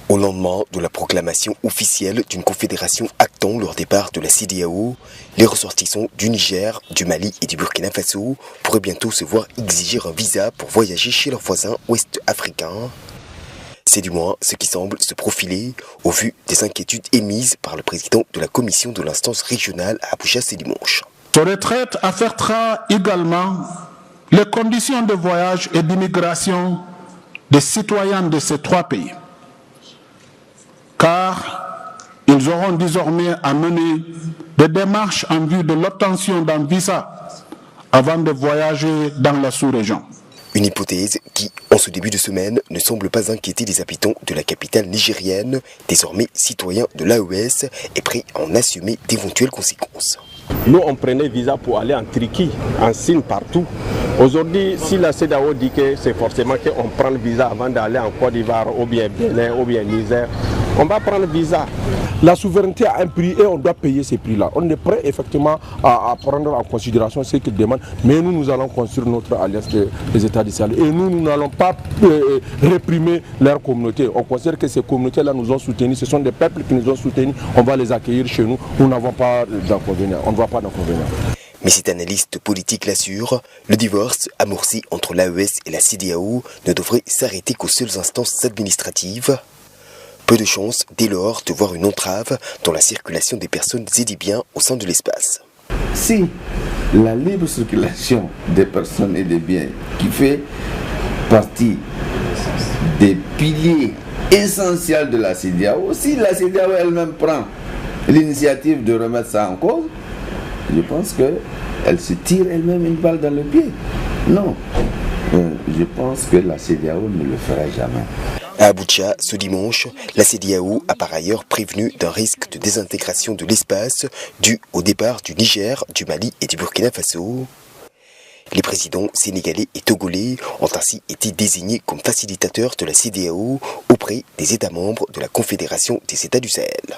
Au lendemain de la proclamation officielle d'une confédération actant leur départ de la CEDEAO, les ressortissants du Niger, du Mali et du Burkina Faso pourraient bientôt se voir exiger un visa pour voyager chez leurs voisins ouest-africains. C'est du moins ce qui semble se profiler au vu des inquiétudes émises par le président de la commission de l'instance régionale à Abuja ce dimanche. Ce retrait affectera également les conditions de voyage et d'immigration des citoyens de ces trois pays, car ils auront désormais à mener des démarches en vue de l'obtention d'un visa avant de voyager dans la sous-région. Une hypothèse qui, en ce début de semaine, ne semble pas inquiéter les habitants de la capitale nigérienne, désormais citoyens de l'AES et prêts à en assumer d'éventuelles conséquences. Nous, on prenait visa pour aller en Turquie, en Chine, partout. Aujourd'hui, si la CEDEAO dit que c'est forcément qu'on prend le visa avant d'aller en Côte d'Ivoire, ou bien Bénin, ou bien Niger, on va prendre le visa. La souveraineté a un prix et on doit payer ces prix-là. On est prêt effectivement à prendre en considération ce qu'ils demandent, mais nous allons construire notre alliance des États du Sahel. Et nous n'allons pas réprimer leur communauté. On considère que ces communautés-là nous ont soutenus, ce sont des peuples qui nous ont soutenus, on va les accueillir chez nous, nous n'avons pas d'inconvénients, on ne voit pas d'inconvénients. Mais cet analyste politique l'assure, le divorce amorcé entre l'AES et la CEDEAO ne devrait s'arrêter qu'aux seules instances administratives. Peu de chance, dès lors, de voir une entrave dans la circulation des personnes et des biens au sein de l'espace. Si la libre circulation des personnes et des biens, qui fait partie des piliers essentiels de la CEDEAO, si la CEDEAO elle-même prend l'initiative de remettre ça en cause, je pense qu'elle se tire elle-même une balle dans le pied. Non, je pense que la CEDEAO ne le fera jamais. À Abuja, ce dimanche, la CEDEAO a par ailleurs prévenu d'un risque de désintégration de l'espace dû au départ du Niger, du Mali et du Burkina Faso. Les présidents sénégalais et togolais ont ainsi été désignés comme facilitateurs de la CEDEAO auprès des États membres de la Confédération des États du Sahel.